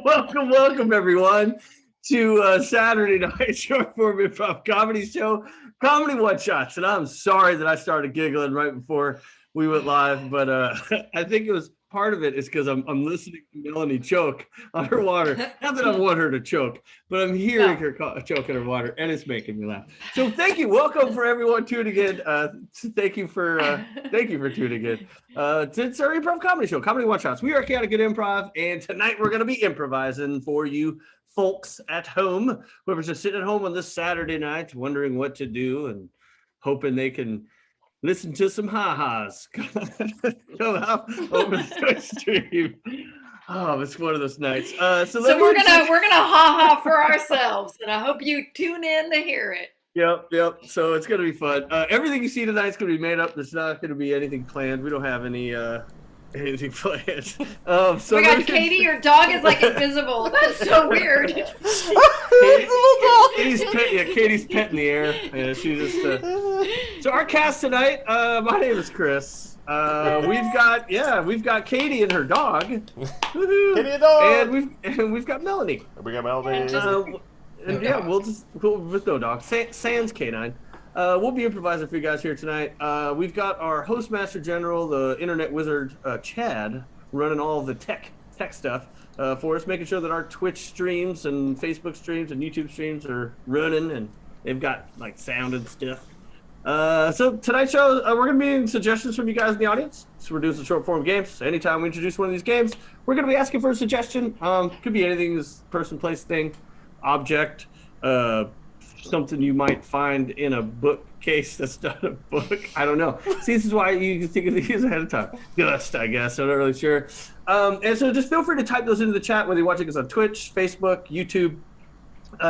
Welcome, everyone, to Saturday night short form improv comedy show, Comedy One Shots. And I'm sorry that I started giggling right before we went live, but I think it was part of it is because I'm listening to Melanie choke on her water. Not that I want her to choke, but I'm hearing her choke on her water, and it's making me laugh. So thank you, welcome for everyone tuning in. Thank you for tuning in. It's our improv comedy show, Comedy One Shots. We are Chaotic Good Improv, and tonight we're going to be improvising for you folks at home, whoever's just sitting at home on this Saturday night, wondering what to do and hoping they can listen to some ha-has. Come out over the Twitch stream. Oh, it's one of those nights. So we're gonna ha-ha for ourselves, and I hope you tune in to hear it. Yep. So it's gonna be fun. Everything you see tonight is gonna be made up. There's not gonna be anything planned. We don't have anything planned. So we got Katie. Your dog is like invisible. That's so weird. Katie's pet in the air. Yeah, she just. So our cast tonight. My name is Chris. We've got Katie and her dog. Katie and dog. And we've got Melanie. We got Melanie. And yeah, we'll with no dog. Sans K9. We'll be improvising for you guys here tonight. We've got our Hostmaster General, the Internet Wizard, Chad, running all of the tech stuff for us, making sure that our Twitch streams and Facebook streams and YouTube streams are running and they've got like sound and stuff. So tonight's show, we're going to be getting suggestions from you guys in the audience. So we're doing some short form games. Anytime we introduce one of these games, we're going to be asking for a suggestion. Could be anything, this person, place, thing, object, something you might find in a bookcase that's not a book. I don't know. See, this is why you can think of these ahead of time. Just, I guess. I'm not really sure. And so just feel free to type those into the chat, whether you're watching us on Twitch, Facebook, YouTube.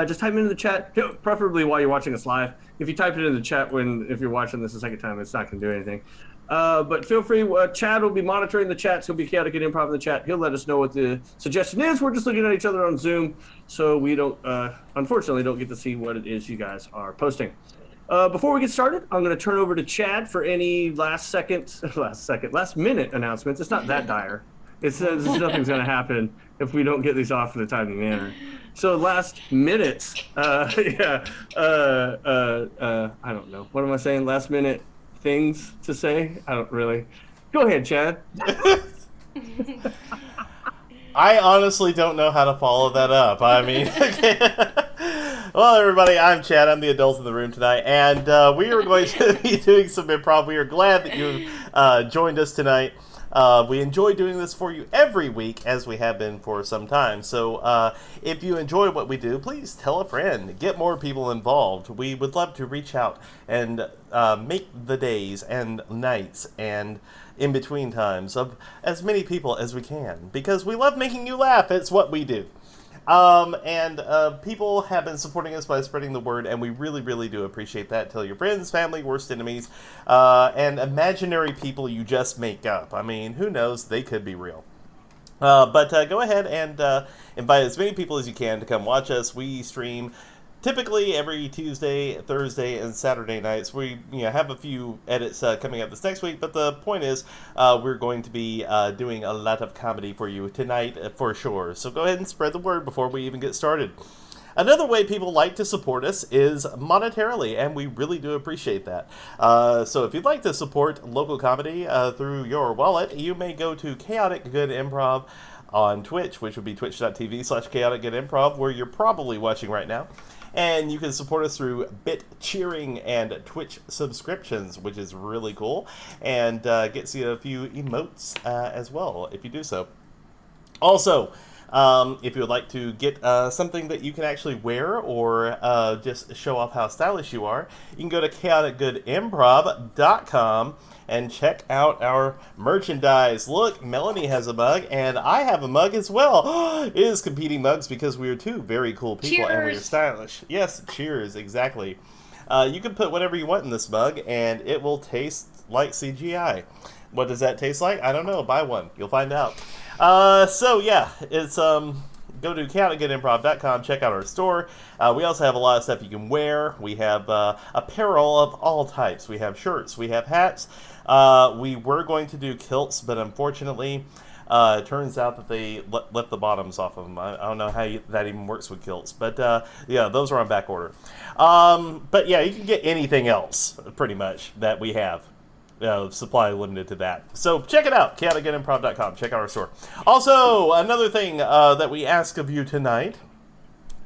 Just type it into the chat, preferably while you're watching us live. If you type it in the chat if you're watching this a second time, it's not going to do anything. But feel free. Chad will be monitoring the chat, so he'll be Chaotic and Improv in the chat. He'll let us know what the suggestion is. We're just looking at each other on Zoom, so we don't, unfortunately, don't get to see what it is you guys are posting. Before we get started, I'm going to turn over to Chad for any last minute announcements. It's not that dire. It says nothing's going to happen if we don't get these off in a timely manner. So last minute, I don't know. What am I saying? Last minute things to say? I don't really. Go ahead, Chad. I honestly don't know how to follow that up. I mean, okay. Well, everybody, I'm Chad. I'm the adult in the room tonight, and we are going to be doing some improv. We are glad that you joined us tonight. We enjoy doing this for you every week, as we have been for some time. So if you enjoy what we do, please tell a friend. Get more people involved. We would love to reach out and make the days and nights and in-between times of as many people as we can, because we love making you laugh. It's what we do. People have been supporting us by spreading the word, and we really, really do appreciate that. Tell your friends, family, worst enemies, and imaginary people you just make up. I mean, who knows? They could be real. But go ahead and invite as many people as you can to come watch us. We stream typically every Tuesday, Thursday, and Saturday nights. We have a few edits coming up this next week, but the point is we're going to be doing a lot of comedy for you tonight for sure. So go ahead and spread the word before we even get started. Another way people like to support us is monetarily, and we really do appreciate that. So if you'd like to support local comedy through your wallet, you may go to Chaotic Good Improv on Twitch, which would be twitch.tv/Chaotic Good Improv, where you're probably watching right now. And you can support us through Bit cheering and Twitch subscriptions, which is really cool, and gets you a few emotes as well if you do so. Also, if you would like to get something that you can actually wear or just show off how stylish you are, you can go to chaoticgoodimprov.com and check out our merchandise. Look, Melanie has a mug, and I have a mug as well. It is competing mugs because we are two very cool people. Cheers. And we are stylish. Yes, cheers, exactly. You can put whatever you want in this mug, and it will taste like CGI. What does that taste like? I don't know. Buy one. You'll find out. So yeah, it's go to chaoticgoodimprov.com, check out our store. We also have a lot of stuff you can wear. We have apparel of all types. We have shirts, we have hats. We were going to do kilts, but unfortunately, Turns out that they left the bottoms off of them. I don't know how that even works with kilts, but yeah, those are on back order. But yeah, you can get anything else pretty much that we have. Supply limited to that. So check it out, chaoticgoodimprov.com. Check out our store. Also, another thing that we ask of you tonight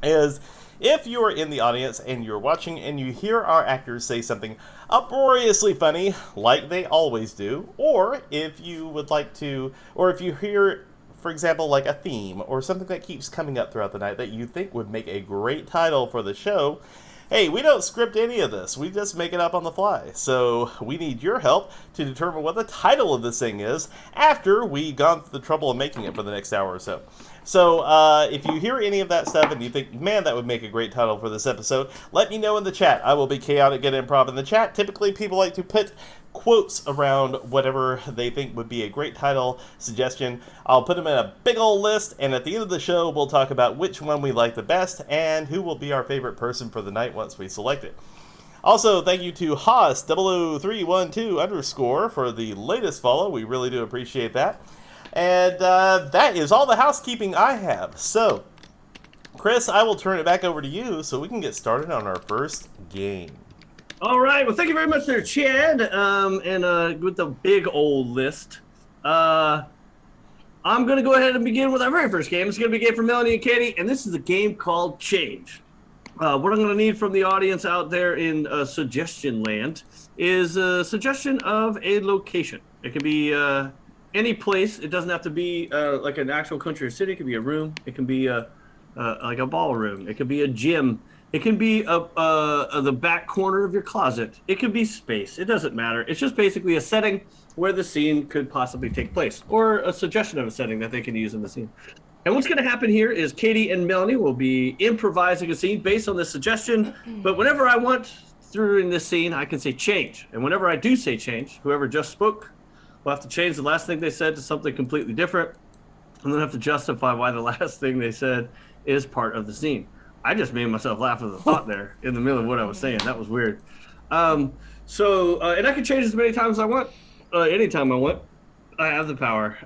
is if you are in the audience and you're watching and you hear our actors say something uproariously funny, like they always do, or if you would like to, or if you hear, for example, like a theme or something that keeps coming up throughout the night that you think would make a great title for the show, hey, we don't script any of this. We just make it up on the fly. So we need your help to determine what the title of this thing is after we've gone through the trouble of making it for the next hour or so. So if you hear any of that stuff and you think, man, that would make a great title for this episode, let me know in the chat. I will be Chaotic Good Improv in the chat. Typically, people like to put quotes around whatever they think would be a great title suggestion. I'll put them in a big old list, and at the end of the show, we'll talk about which one we like the best and who will be our favorite person for the night once we select it. Also, thank you to Haas00312_ for the latest follow. We really do appreciate that. And that is all the housekeeping I have. So, Chris, I will turn it back over to you so we can get started on our first game. All right. Well, thank you very much there, Chad. And with the big old list, I'm going to go ahead and begin with our very first game. It's going to be a game for Melanie and Katie, and this is a game called Change. What I'm going to need from the audience out there in suggestion land is a suggestion of a location. It could be any place. It doesn't have to be like an actual country or city. It could be a room. It can be like a ballroom. It could be a gym. It can be the back corner of your closet. It could be space. It doesn't matter. It's just basically a setting where the scene could possibly take place, or a suggestion of a setting that they can use in the scene. And what's going to happen here is Katie and Melanie will be improvising a scene based on this suggestion. But whenever I want during this scene, I can say change. And whenever I do say change, whoever just spoke will have to change the last thing they said to something completely different, and then have to justify why the last thing they said is part of the scene. I just made myself laugh at the thought there in the middle of what I was saying. That was weird. And I can change as many times as I want, anytime I want. I have the power.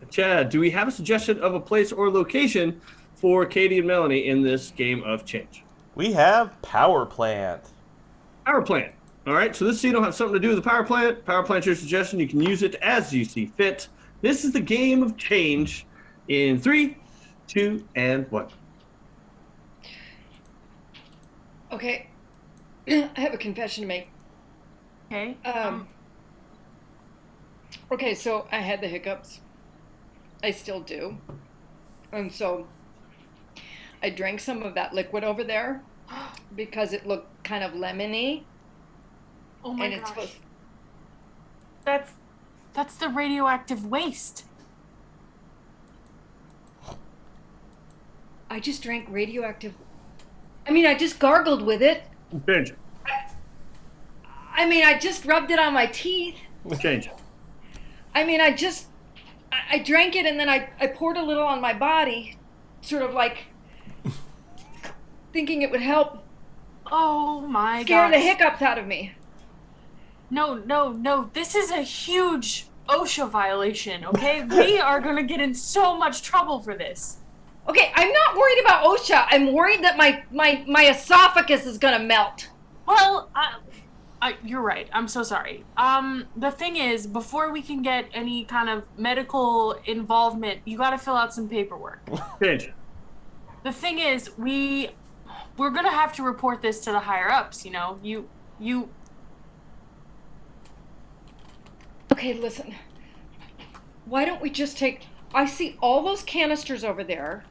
Chad, do we have a suggestion of a place or location for Katie and Melanie in this game of change? We have power plant. Power plant. All right, so this scene will have something to do with the power plant. Power plant's your suggestion. You can use it as you see fit. This is the game of change in 3, 2, and 1. Okay. I have a confession to make. Okay. Okay, so I had the hiccups. I still do. And so I drank some of that liquid over there because it looked kind of lemony. Oh my and gosh. That's the radioactive waste. I just drank radioactive. I mean, I just gargled with it. Change. I mean, I just rubbed it on my teeth. Change. I mean, I drank it and then I poured a little on my body, sort of like thinking it would help Oh my scare gosh. the hiccups out of me. No. This is a huge OSHA violation, okay? We are going to get in so much trouble for this. Okay, I'm not worried about OSHA. I'm worried that my esophagus is gonna melt. Well, you're right. I'm so sorry. The thing is, before we can get any kind of medical involvement, you got to fill out some paperwork. Change. The thing is, we're gonna have to report this to the higher ups. You know, you. Okay, listen. Why don't we just take... I see all those canisters over there.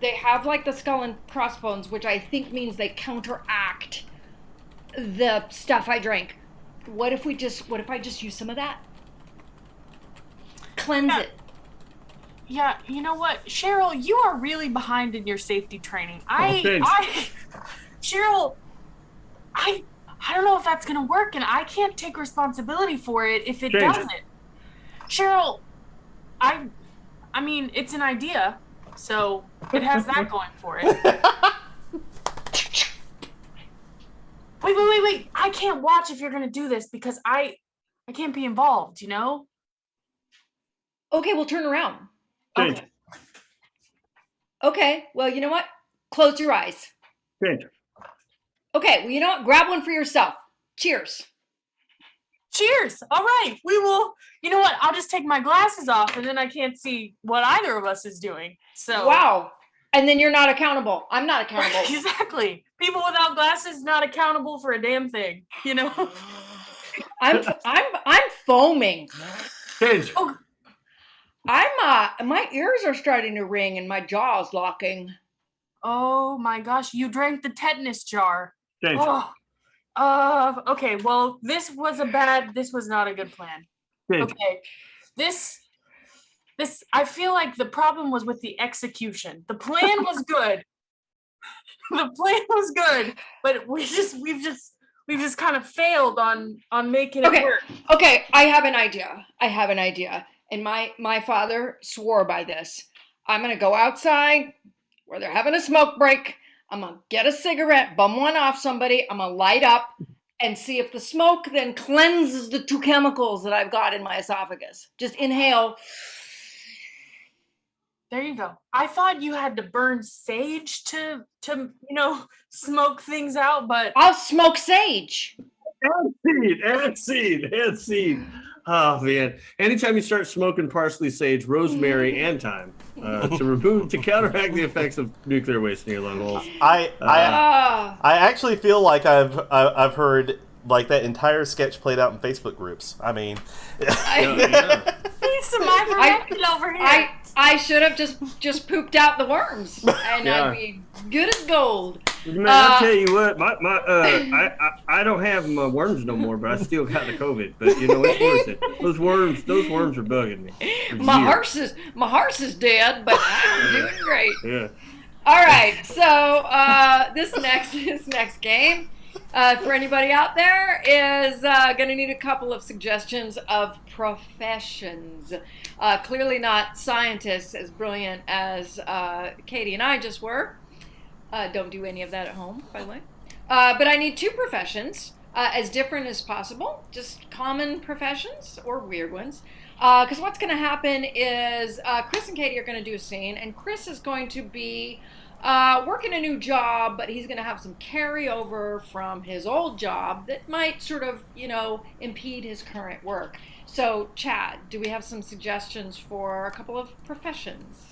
They have like the skull and crossbones, which I think means they counteract the stuff I drank. What if I just use some of that? Cleanse it. Yeah, you know what, Cheryl, you are really behind in your safety training. Cheryl, I don't know if that's gonna work, and I can't take responsibility for it if it doesn't. Cheryl, I mean, it's an idea, so it has that going for it. Wait. I can't watch if you're gonna do this because I can't be involved, you know? Okay, we'll turn around. Change. Okay. Okay, well, you know what? Close your eyes. Change. Okay, well, you know what? Grab one for yourself. Cheers. Cheers. All right. We will. You know what? I'll just take my glasses off, and then I can't see what either of us is doing. So. Wow. And then you're not accountable. I'm not accountable. Exactly. People without glasses not accountable for a damn thing. You know. I'm foaming. Change. Oh, My ears are starting to ring and my jaw's locking. oh my gosh! You drank the tetanus jar. Change. Oh. Okay. Well, this was not a good plan. Change. Okay. This. I feel like the problem was with the execution. The plan was good. The plan was good, but we've just kind of failed on making it work. Okay, I have an idea. And my father swore by this. I'm gonna go outside where they're having a smoke break. I'm gonna get a cigarette, bum one off somebody. I'm gonna light up and see if the smoke then cleanses the two chemicals that I've got in my esophagus. Just inhale. There you go. I thought you had to burn sage to smoke things out, but I'll smoke sage. And seed. Oh man! Anytime you start smoking parsley, sage, rosemary, and thyme to counteract the effects of nuclear waste in your lung holes. I actually feel like I've heard like that entire sketch played out in Facebook groups. I mean, need some ivermectin over here. I should have just pooped out the worms, and I'd be good as gold. Man, I'll tell you what, I don't have my worms no more, but I still got the COVID. But you know, it's worth it. Those worms are bugging me. My horse is dead, but I'm doing great. Yeah. All right, so this next game, for anybody out there, is going to need a couple of suggestions of professions. Clearly not scientists as brilliant as Katie and I just were. Don't do any of that at home, by the way. But I need two professions, as different as possible, just common professions or weird ones. Because what's going to happen is Chris and Katie are going to do a scene, and Chris is going to be working a new job, but he's going to have some carryover from his old job that might sort of, impede his current work. So, Chad, do we have some suggestions for a couple of professions?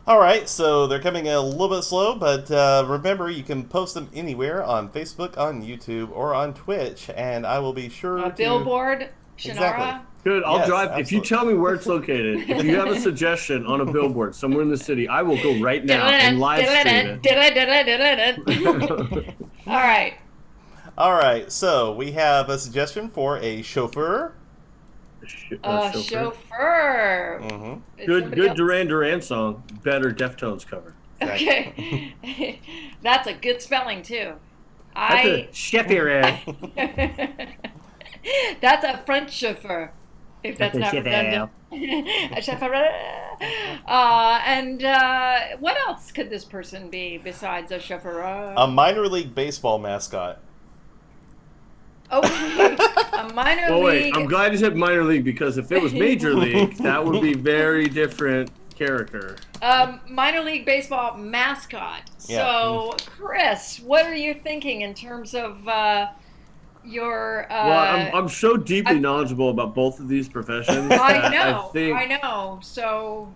all right, so they're coming a little bit slow, but remember, you can post them anywhere on Facebook, on YouTube, or on Twitch, and I will be sure to... Billboard, Shannara. Exactly. Good. I'll Yes, drive. absolutely. If you tell me where it's located, if you have a suggestion on a billboard somewhere in the city, I will go right now and live stream it. All right. All right, so we have a suggestion for a chauffeur. Chauffeur. Mm-hmm. Is Good somebody else- Duran Duran song. Better Deftones cover. Okay. That's a good spelling, too. That's a chauffeur. That's a French chauffeur, if that's not redundant. A chauffeur. And what else could this person be besides a chauffeur? A minor league baseball mascot. Okay, a minor Oh league. wait, I'm glad you said minor league because if it was major league, that would be very different character. Minor league baseball mascot. Yeah. So, Chris, what are you thinking in terms of your? Well, I'm so deeply knowledgeable about both of these professions. I that know. I think, know. So,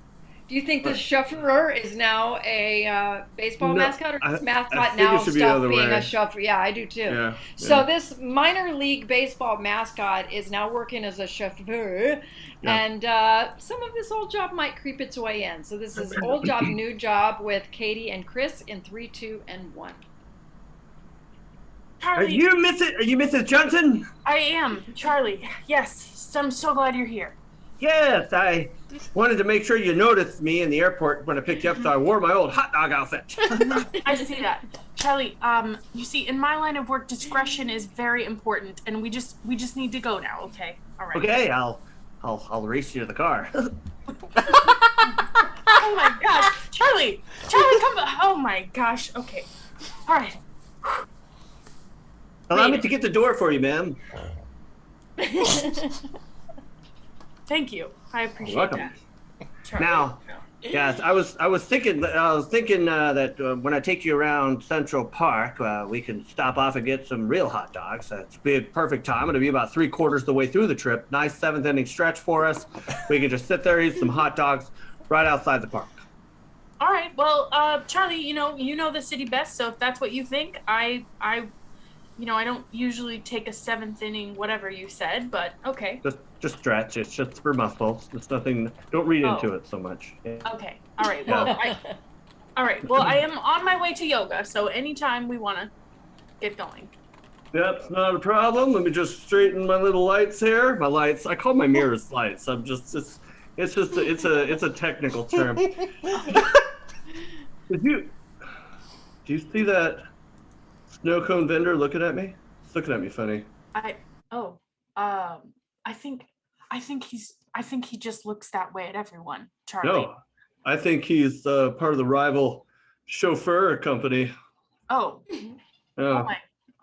do you think the chauffeur is now a baseball No, mascot, or I- this I mascot think it now should be the stopped other being way. a chauffeur? Yeah, I do too. Yeah. So yeah. this minor league baseball mascot is now working as a chauffeur, Yeah. and some of this old job might creep its way in. So this is old job, new job with Katie and Chris in 3, 2, and 1. Are Charlie, you Mrs. Johnson? I am Charlie. Yes, I'm so glad you're here. Yes, I wanted to make sure you noticed me in the airport when I picked you up, so I wore my old hot dog outfit. I see that. Charlie, you see, in my line of work, discretion is very important, and we just need to go now, okay? All right. Okay, I'll race you to the car. Oh my gosh. Charlie, come back. Oh my gosh. Okay. All right. Allow me to get the door for you, ma'am. Thank you. I appreciate You're welcome. that. Charlie. Now, yes, I was thinking that when I take you around Central Park, we can stop off and get some real hot dogs. It's be a perfect time. It'll be about 3/4 the way through the trip. Nice seventh inning stretch for us. We can just sit there, eat some hot dogs right outside the park. All right. Well, Charlie, you know the city best. So if that's what you think, I don't usually take a seventh inning, whatever you said, but okay. Just stretch. It's just for muscles. It's nothing. Don't read into it so much. Yeah. Okay. All right. Well, I am on my way to yoga, so anytime we want to get going. That's not a problem. Let me just straighten my little lights here. My lights. I call my mirrors lights. It's a technical term. Do you see that snow cone vendor looking at me? He's looking at me funny. I think he just looks that way at everyone, Charlie. No, I think he's part of the rival chauffeur company. Oh. Yeah.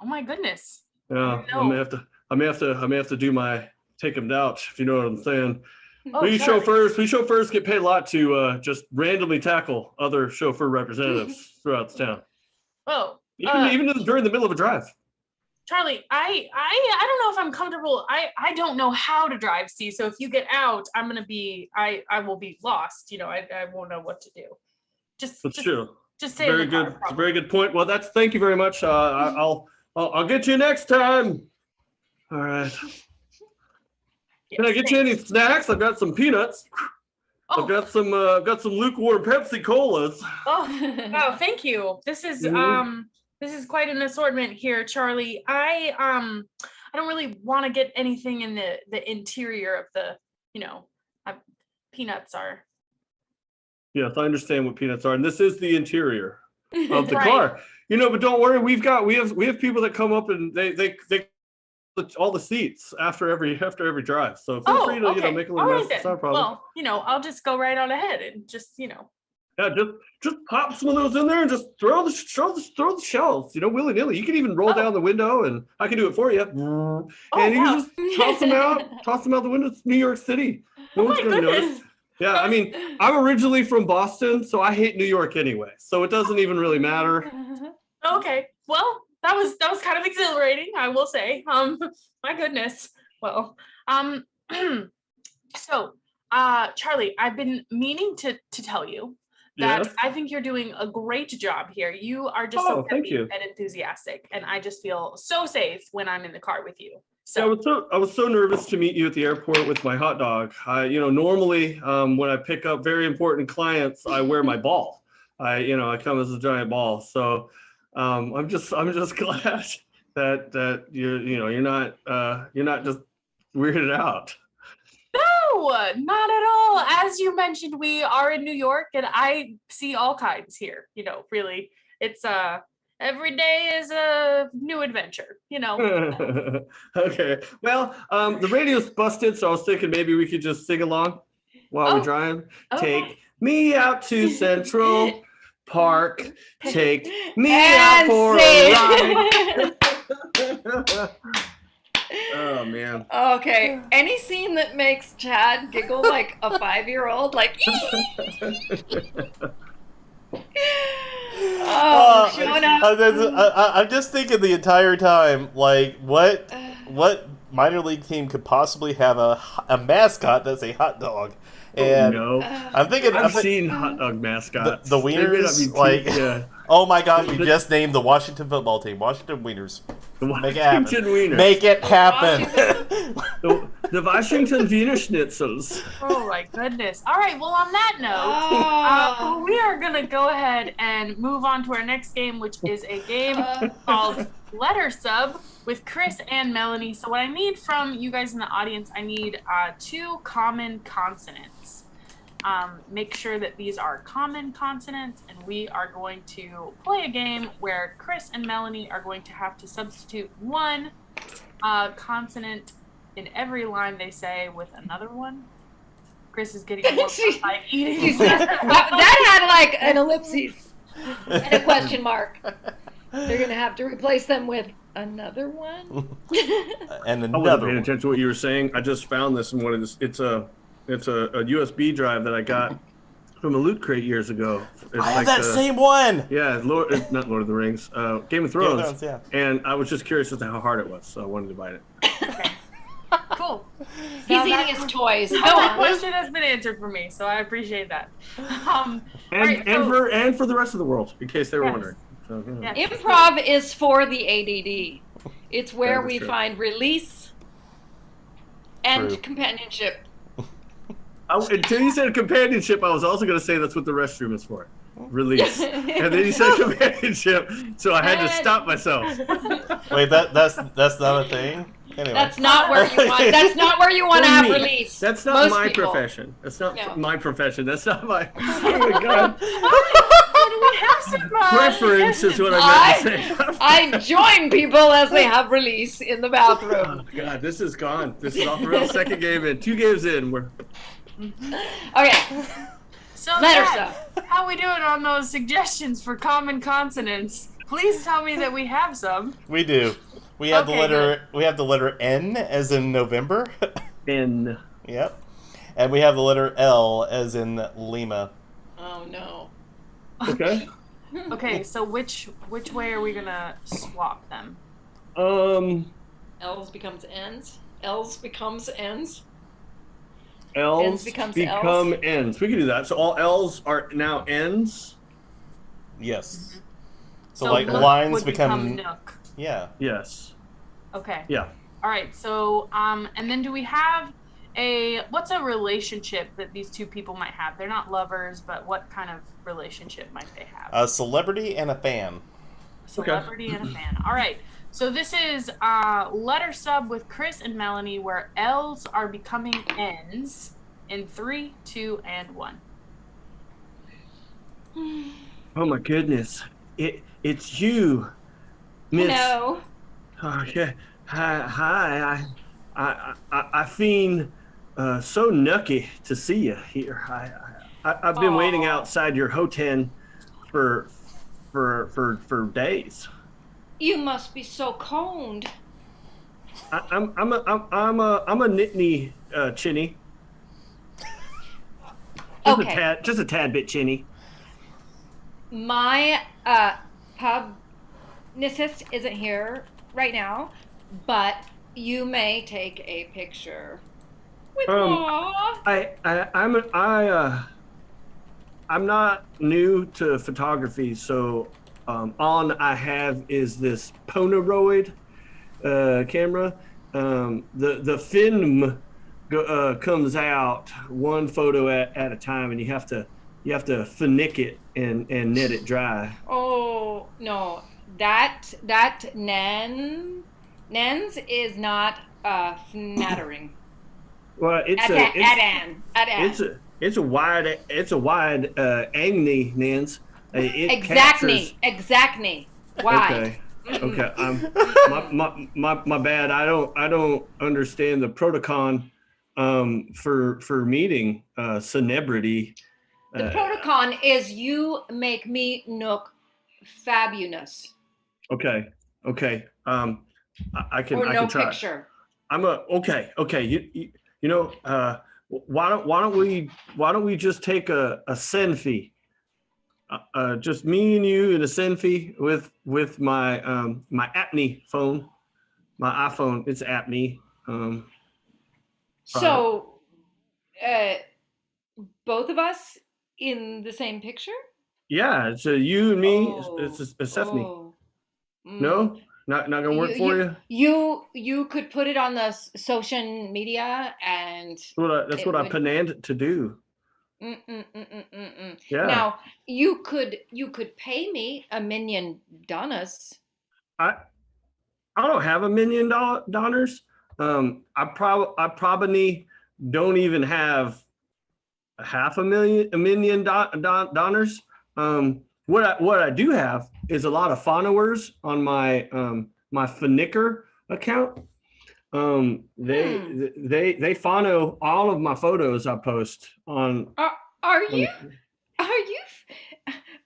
Oh my goodness. Yeah. No. I may have to take him out, if you know what I'm saying. Oh, we Charlie. chauffeurs get paid a lot to just randomly tackle other chauffeur representatives throughout the town. Oh. Even during the middle of a drive. Charlie, I don't know if I'm comfortable. I don't know how to drive, see. So if you get out, I will be lost. I won't know what to do. That's true. Just say Very good. It's a very good point. Well, thank you very much. I'll get you next time. All right. Yes, Can I get you any snacks? I've got some peanuts. Oh. I've got some lukewarm Pepsi Colas. Oh, wow, thank you. This is this is quite an assortment here, Charlie. I don't really want to get anything in the interior of the, peanuts are. Yes, I understand what peanuts are, and this is the interior of the Right. car. But don't worry, we have people that come up and they all the seats after every drive. So feel free to okay. make a All little right mess. then. It's not a problem. Well, I'll just go right on ahead and just. Yeah, just pop some of those in there and just throw the shells, willy nilly. You can even roll down the window, and I can do it for you. And you just toss them out the window. It's New York City. No one's gonna notice. Yeah, I mean, I'm originally from Boston, so I hate New York anyway. So it doesn't even really matter. Okay. Well, that was kind of exhilarating, I will say. My goodness. Well, so, Charlie, I've been meaning to tell you that Yes. I think you're doing a great job here. You are just so thank happy you. and enthusiastic, and I just feel so safe when I'm in the car with you. Yeah, So, I was so nervous to meet you at the airport with my hot dog. Normally when I pick up very important clients, I wear my ball. I come as a giant ball. So I'm just glad that you're not just weirded out. no, not at all. As you mentioned, we are in New York, and I see all kinds here. Really, it's every day is a new adventure. Okay. Well, the radio's busted, so I was thinking maybe we could just sing along while we drive. Okay. Take me out to Central Park. Take me And out for sing. a ride. Oh man. Okay. Any scene that makes Chad giggle like a 5-year-old, like. Showing up. I'm just thinking the entire time, like, what minor league team could possibly have a mascot that's a hot dog? And I'm thinking I've seen hot dog mascots. the Wieners, like, yeah. Oh my God, you just named the Washington football team, Washington Wieners. The Make it happen. Washington Wieners. Make it happen. The Washington Wiener Schnitzels. Oh my goodness. All right. Well, on that note, we are going to go ahead and move on to our next game, which is a game called Letter Sub with Chris and Melanie. So what I need from you guys in the audience, I need 2 common consonants. Make sure that these are common consonants, and we are going to play a game where Chris and Melanie are going to have to substitute one consonant in every line they say with another one. Chris is getting more by eating. That had like an ellipsis and a question mark. They're gonna have to replace them with another one. And I wasn't another paying one. attention to what you were saying. I just found this in one of this. It's a It's a USB drive that I got from a Loot Crate years ago. It's I have that same one. Yeah, not Lord of the Rings, Game of Thrones. Yeah. And I was just curious as to how hard it was, so I wanted to buy it. Okay. Cool. He's Now eating his toys. Go that on. question has been answered for me, so I appreciate that. And right, and for the rest of the world, in case they were wondering. So, Yeah. Improv is for the ADD. It's where That is we true. find release and True. companionship. Until you said companionship, I was also going to say that's what the restroom is for. Release. And then you said companionship, so I had to stop myself. Wait, that's not a thing. Anyway. That's not where you want. That's not where you want to For have me. release. That's not Most my people. profession. That's not No. my profession. That's not my. Oh my god. we have some Preference is what I meant to say. I join people as they have release in the bathroom. Oh god, this is gone. This is off the rails. Second game in. 2 games in. We're Okay, So letter Matt, stuff. how we doing on those suggestions for common consonants? Please tell me that we have some. We do. We have Okay, the letter. We have the letter N as in November. in. Yep. And we have the letter L as in Lima. Oh no. Okay. Okay, so which way are we gonna swap them? L's becomes N's. L's becomes N's. L's Ns becomes become Ls. N's. We can do that. So all L's are now N's. Yes. So, So like Nook lines would become. Nook. Yeah. Yes. Okay. Yeah. All right. So and then do we have what's a relationship that these two people might have? They're not lovers, but what kind of relationship might they have? A celebrity and a fan. Celebrity and a fan. All right. So this is letter sub with Chris and Melanie, where L's are becoming N's in 3, 2, and 1. Oh my goodness. It's you, Miss. No. Oh, yeah. Hi. I feel so nucky to see you here. I've been waiting Aw. outside your hotel for days. You must be so cold. I'm a nitney chinny. Okay. Just a tad bit chinny. My publicist isn't here right now, but you may take a picture with Ma. I'm not new to photography, so all I have is this Polaroid camera. The film comes out one photo at a time, and you have to finick it and net it dry. Oh no, that Nens is not flattering. Well, it's a wide Agni Nance. Exactly. Why? Okay. My bad. I don't understand the protocol for meeting celebrity. The protocol is you make me look fabulous. Okay. I can Or I no can try. picture. Okay. You know, why don't we just take a selfie? Just me and you in a selfie with my my Apney phone, my iPhone. It's Apney. So, both of us in the same picture? Yeah, it's you and me. Oh, It's a Stephanie. oh. No, not gonna work for you. You could put it on the social media and That's what I would- planned to do. Yeah. Now you could pay me $1 million. I don't have $1 million. I probably don't even have $500,000 $1 million. What I do have is a lot of followers on my my Flickr account. They follow all of my photos I post on. Are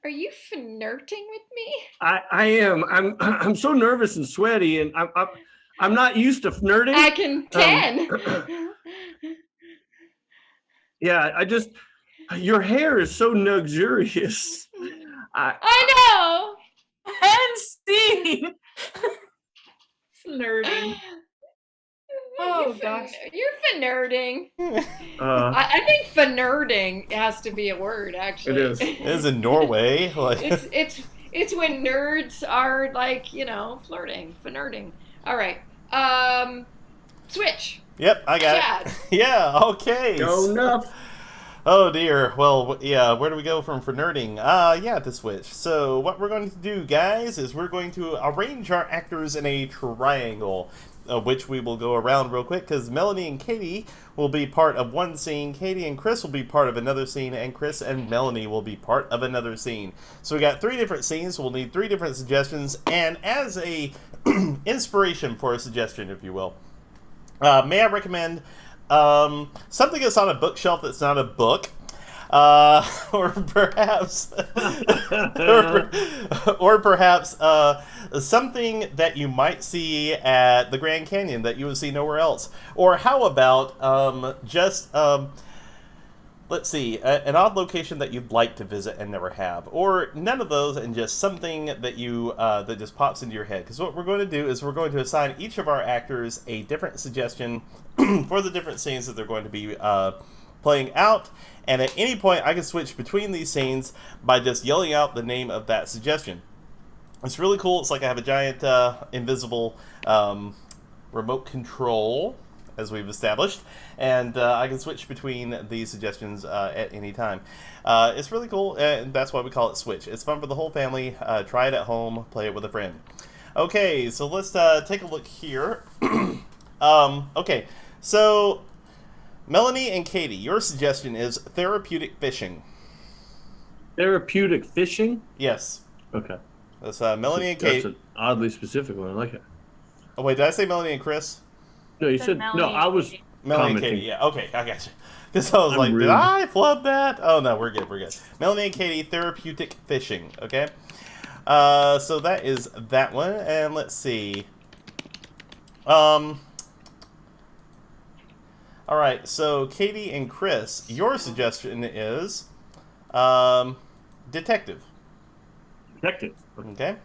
you flirting with me? I am. I'm so nervous and sweaty, and I'm not used to flirting. I can 10. Yeah, your hair is so luxurious. I And scene. Flirting. know. Oh, gosh. You're finerding. Uh, I think finerding has to be a word, actually. It is. It is in Norway. Like, it's when nerds are like, flirting, finerding. All right. Switch. yep, I got Chad. it. Yeah, okay. Go enough. Oh dear. Well, yeah, where do we go from for nerding? Yeah, to switch. So what we're going to do, guys, is we're going to arrange our actors in a triangle, which we will go around real quick, because Melanie and Katie will be part of one scene, Katie and Chris will be part of another scene, and Chris and Melanie will be part of another scene. So we got 3 different scenes, we'll need 3 different suggestions, and as a inspiration for a suggestion, if you will, may I recommend something that's on a bookshelf that's not a book, or perhaps, or perhaps something that you might see at the Grand Canyon that you would see nowhere else. Or how about let's see, an odd location that you'd like to visit and never have, or none of those, and just something that you that just pops into your head. Because what we're going to do is we're going to assign each of our actors a different suggestion for the different scenes that they're going to be playing out, and at any point I can switch between these scenes by just yelling out the name of that suggestion. It's really cool. It's like I have a giant invisible remote control, as we've established, and I can switch between these suggestions at any time. It's really cool, and that's why we call it Switch. It's fun for the whole family. Try it at home, play it with a friend. Okay, so let's take a look here. Okay, so Melanie and Katie, your suggestion is therapeutic fishing. Therapeutic fishing? Yes. Okay. That's Melanie and Katie. That's an oddly specific one. I like it. Oh, wait, did I say Melanie and Chris? No, you Said said Melanie no. and I was Katie. Melanie and commenting. Katie, yeah. Okay, I got you. Because I was I'm like, rude. did I flub that? Oh, no, we're good, we're good. Melanie and Katie, therapeutic fishing, okay? So that is that one, and let's see. Alright, so Katie and Chris, your suggestion is detective, Detective. okay?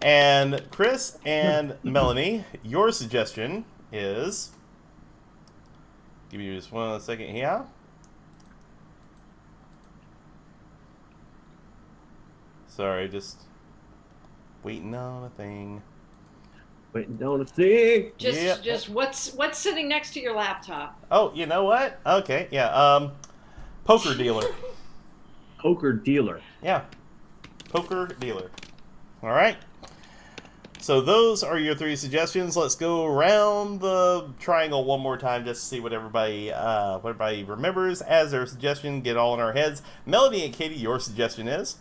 And Chris and Melanie, your suggestion is... Give me just 1 second here. Sorry, just waiting on a thing. Waiting on a thing. Just what's sitting next to your laptop? Oh, you know what? Okay, yeah. Poker dealer. Poker dealer. Yeah, poker dealer. All right. So those are your 3 suggestions. Let's go around the triangle one more time just to see what everybody remembers as their suggestion. Get all in our heads. Melanie and Katie, your suggestion is?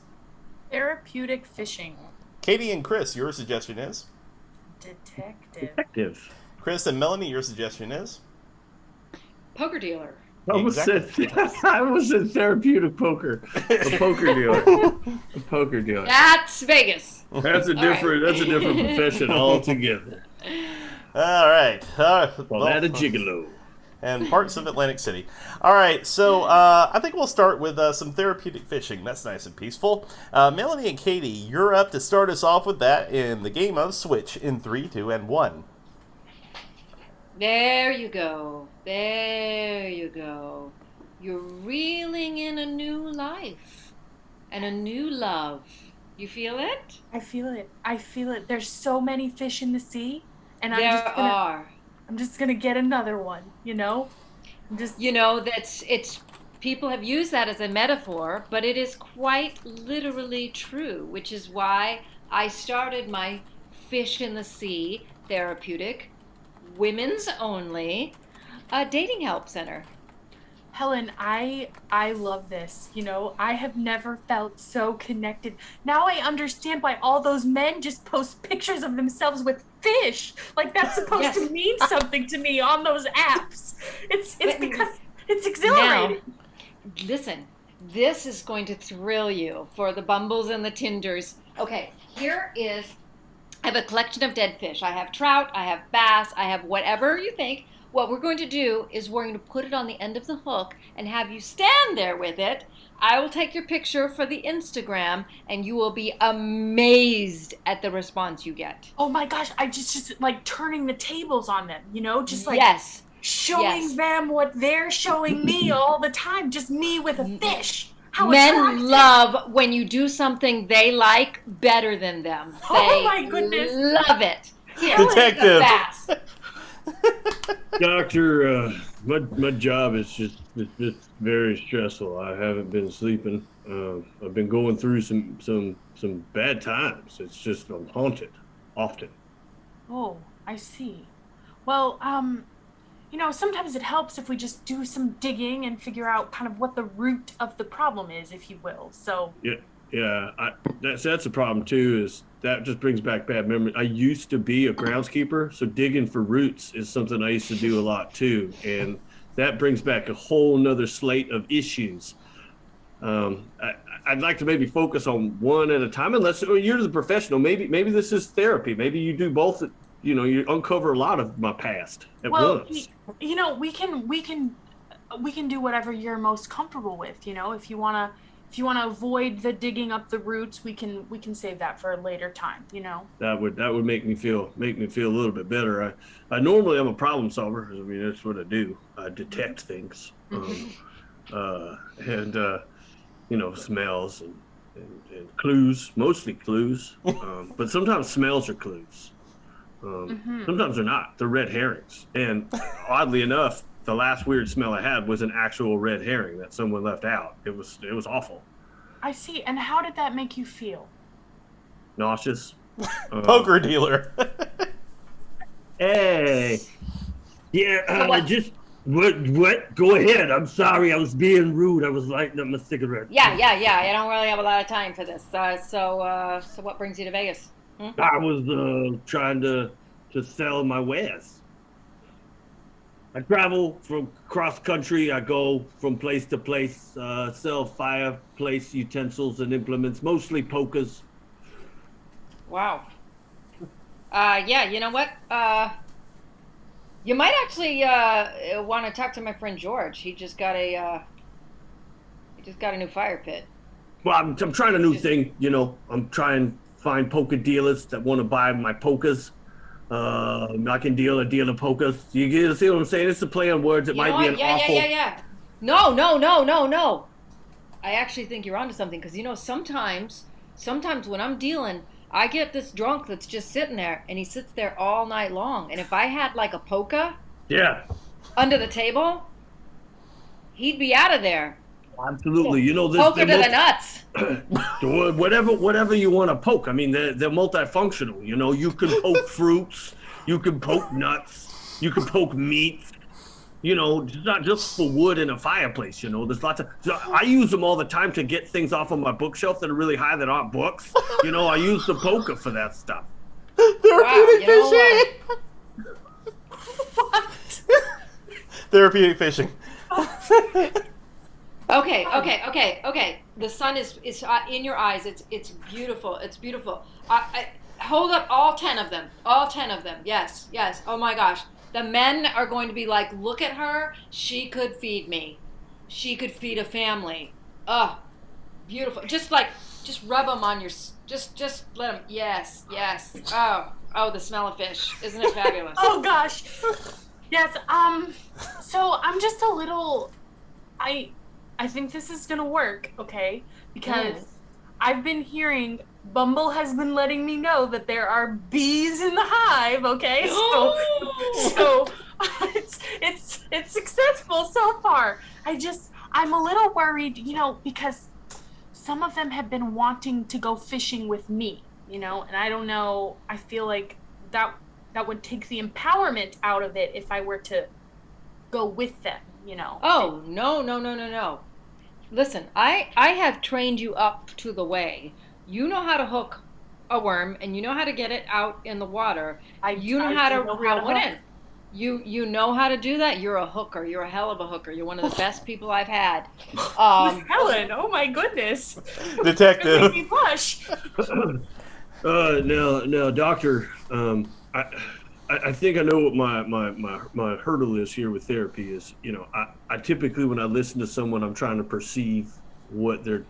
Therapeutic fishing. Katie and Chris, your suggestion is? Detective. Chris and Melanie, your suggestion is? Poker dealer. I almost said therapeutic poker. A poker dealer. A poker dealer. That's Vegas. That's a different profession altogether. All right. Well, that a gigolo. And parts of Atlantic City. All right, so I think we'll start with some therapeutic fishing. That's nice and peaceful. Melanie and Katie, you're up to start us off with that in the game of Switch in 3, 2, and 1. There you go. There you go. You're reeling in a new life and a new love. You feel it? I feel it. I feel it. There's so many fish in the sea, and I'm just gonna get another one. It's people have used that as a metaphor, but it is quite literally true, which is why I started my Fish in the Sea therapeutic, women's only, dating help center. Helen, I love this. I have never felt so connected. Now I understand why all those men just post pictures of themselves with fish. Like that's supposed to mean something to me on those apps. It's because it's exhilarating. Now, listen, this is going to thrill you for the Bumbles and the Tinders. Okay, I have a collection of dead fish. I have trout, I have bass, I have whatever you think. What we're going to do is we're going to put it on the end of the hook and have you stand there with it. I will take your picture for the Instagram, and you will be amazed at the response you get. Oh my gosh, I just like turning the tables on them, just like yes. showing them what they're showing me all the time, just me with a fish. How Men attractive. love when you do something they like better than them. Oh my goodness. Love it. Here, Detective. fast. Doctor, my job is just very stressful. I haven't been sleeping. I've been going through some bad times. It's just I'm haunted often. Oh, I see. Well, sometimes it helps if we just do some digging and figure out kind of what the root of the problem is, if you will. So Yeah, that's the problem too. Is that just brings back bad memories. I used to be a groundskeeper, so digging for roots is something I used to do a lot too, and that brings back a whole nother slate of issues. I'd like to maybe focus on one at a time, unless you're the professional. Maybe this is therapy. Maybe you do both. You uncover a lot of my past at once. We can do whatever you're most comfortable with. If you wanna avoid the digging up the roots, we can save that for a later time. That would make me feel a little bit better. I normally I'm a problem solver. I mean, that's what I do. I detect things, and smells and clues, mostly clues, but sometimes smells are clues. Sometimes they're not. They're red herrings. And oddly enough, the last weird smell I had was an actual red herring that someone left out. It was awful. I see. And how did that make you feel? Nauseous. Poker dealer. Hey. Yeah, So what? Go ahead. I'm sorry. I was being rude. I was lighting up my cigarette. Yeah. I don't really have a lot of time for this. So what brings you to Vegas? I was trying to sell my wares. I travel from cross country. I go from place to place, sell fireplace utensils and implements, mostly pokers. Wow. Yeah, you know what? You might actually want to talk to my friend George. He just got a new fire pit. Well, I'm trying a new thing. I'm trying to find poker dealers that want to buy my pokers. I can deal of pokers. You see what I'm saying? It's a play on words. It might be an awful. Yeah. No. I actually think you're onto something, because sometimes when I'm dealing, I get this drunk that's just sitting there, and he sits there all night long. And if I had like a polka, under the table, he'd be out of there. Absolutely. This poker to the nuts. whatever you want to poke. I mean, they're multifunctional. You can poke fruits, you can poke nuts, you can poke meat. It's not just for wood in a fireplace. There's lots of. So I use them all the time to get things off of my bookshelf that are really high that aren't books. I use the poker for that stuff. Therapeutic fishing. What? Therapeutic fishing. Okay. The sun is in your eyes. It's beautiful. It's beautiful. I hold up all 10 of them. All 10 of them. Yes. Oh my gosh. The men are going to be like, look at her. She could feed me. She could feed a family. Oh, beautiful. Just rub them on your. Just let them. Yes. Oh, the smell of fish. Isn't it fabulous? Oh gosh. Yes. So I'm just a little. I think this is gonna work, okay? Because I've been hearing Bumble has been letting me know that there are bees in the hive, okay? So it's successful so far. I'm a little worried, because some of them have been wanting to go fishing with me, and I don't know. I feel like that would take the empowerment out of it if I were to go with them. Oh, no. Listen, I have trained you up to the way. You know how to hook a worm, and you know how to get it out in the water. You know how to reel it in. You know how to do that. You're a hooker. You're a hell of a hooker. You're one of the best people I've had. Helen, oh my goodness. Detective. Make me blush. No, doctor. I think I know what my hurdle is here with therapy is, I typically when I listen to someone, I'm trying to perceive what their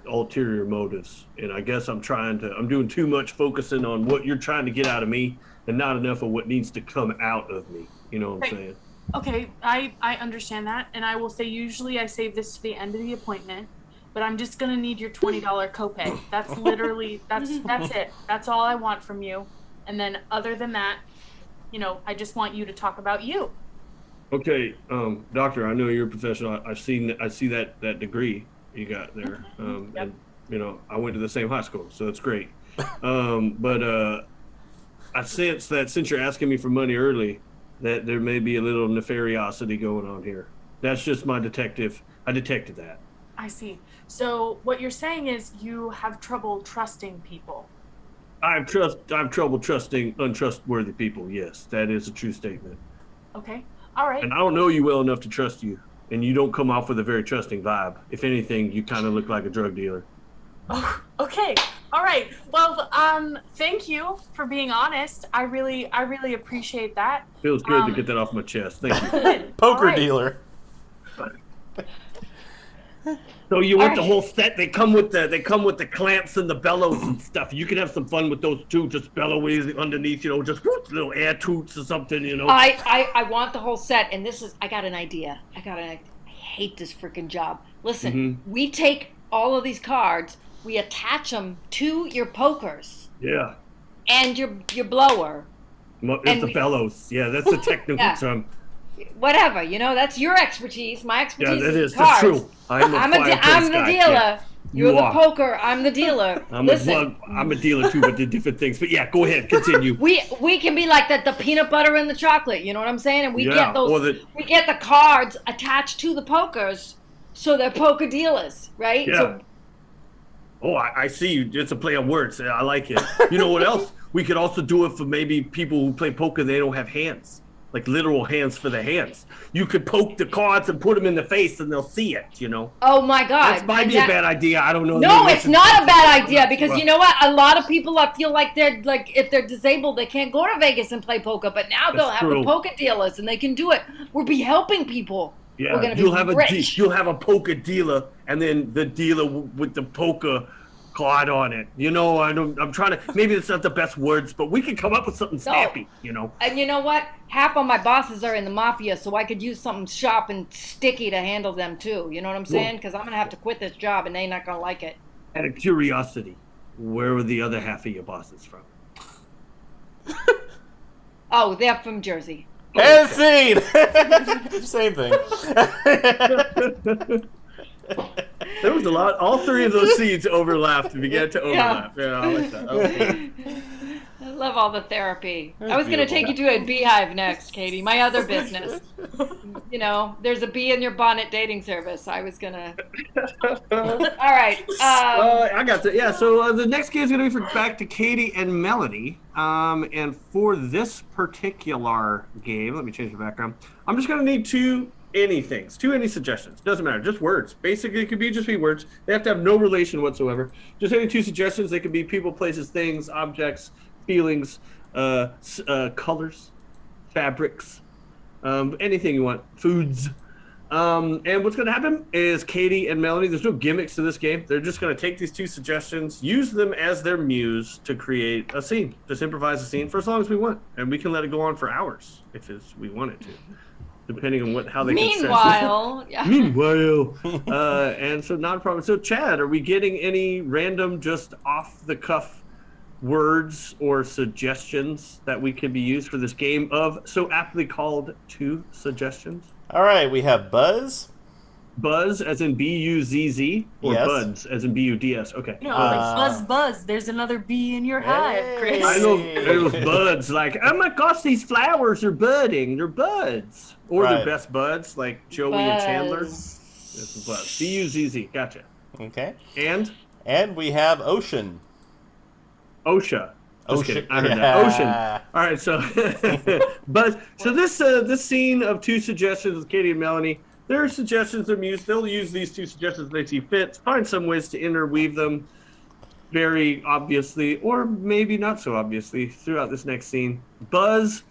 ulterior motives, and I guess I'm doing too much focusing on what you're trying to get out of me and not enough of what needs to come out of me. You know what I'm saying? Okay, I understand that, and I will say usually I save this to the end of the appointment, but I'm just gonna need your $20 copay. That's literally that's it. That's all I want from you, and then other than that, I just want you to talk about you. Okay, doctor, I know you're a professional. I see that degree you got there. Yep. And I went to the same high school, so that's great. But I sense that since you're asking me for money early, that there may be a little nefariosity going on here. That's just my detective. I detected that. I see. So what you're saying is you have trouble trusting people. I have trouble trusting untrustworthy people. Yes, that is a true statement. Okay. All right. And I don't know you well enough to trust you, and you don't come off with a very trusting vibe. If anything, you kind of look like a drug dealer. Oh, okay. All right. Well, thank you for being honest. I really appreciate that. Feels good to get that off my chest. Thank you. Poker right. dealer. So you want the Alright. whole set? They come with the clamps and the bellows and stuff. You can have some fun with those too. Just bellows underneath, just little air toots or something, I want the whole set, and I got an idea. I hate this freaking job. Listen, we take all of these cards, we attach them to your pokers Yeah. and your blower. It's And the bellows. Yeah, that's the technical Yeah. term. Whatever, that's your expertise. My Yeah, expertise that is is. cards. That's true. I'm I'm the dealer. You're the are. poker. I'm the dealer. I'm a dealer too, but did different things. But yeah, go ahead, continue. We can be like the peanut butter and the chocolate. You know what I'm saying? And we Yeah, get or those. We get the cards attached to the pokers, so they're poker dealers, right? Yeah. So, Oh, I see you. It's a play on words. I like it. You know what else? We could also do it for maybe people who play poker. They don't have hands, like literal hands for the hands. You could poke the cards and put them in the face, and they'll see it. oh my God, That might be a bad idea. I don't know. No, Maybe it's not a bad idea because Well, you know what? A lot of people feel like if they're disabled, they can't go to Vegas and play poker. But now they'll have true. the poker dealers and they can do it. We'll be helping people. Yeah, We're gonna be you'll have rich. you'll have a poker dealer, and then the dealer with the poker card on it. I'm trying to. Maybe it's not the best words, but we can come up with something snappy. And you know what? Half of my bosses are in the mafia, so I could use something sharp and sticky to handle them too. You know what I'm saying? Because I'm gonna have to quit this job, and they're not gonna like it. Out of curiosity, where were the other half of your bosses from? Oh, they're from Jersey. And scene! Same thing. There was a lot. All three of those seeds overlapped and began to overlap. Yeah, I like that. Okay. I love all the therapy. That's I was going to beautiful. take you to a beehive next, Katie. My other business. There's a bee in your bonnet dating service. I was going to. All right. I got that. Yeah. So the next game is going to be back to Katie and Melody. And for this particular game, let me change the background. I'm just going to need two any suggestions. Doesn't matter. Just words. Basically, it could just be words. They have to have no relation whatsoever. Just any two suggestions. They could be people, places, things, objects, feelings, colors, fabrics, anything you want. Foods. And what's going to happen is Katie and Melanie, there's no gimmicks to this game. They're just going to take these two suggestions, use them as their muse to create a scene. Just improvise a scene for as long as we want. And we can let it go on for hours if we want it to, depending on how they can Meanwhile. and so not a problem. So Chad, are we getting any random, just off the cuff words or suggestions that we can be used for this game of so aptly called two suggestions? All right, we have Buzz. Buzz, as in B-U-Z-Z, or Yes. Buds, as in B-U-D-S. Okay. Like buzz. There's another bee in your hive, Chris. I know it was buds. Like, oh my gosh, these flowers are budding. They're buds, or Right. they're best buds, like Joey and Chandler. This is Buzz. B-U-Z-Z. Gotcha. Okay. And we have Ocean. OSHA. Just Ocean. kidding. I heard Yeah. that. Ocean. All right, so so this scene of two suggestions with Katie and Melanie, their suggestions are used. They'll use these two suggestions they see fit. Find some ways to interweave them. very obviously, or maybe not so obviously, throughout this next scene, Buzz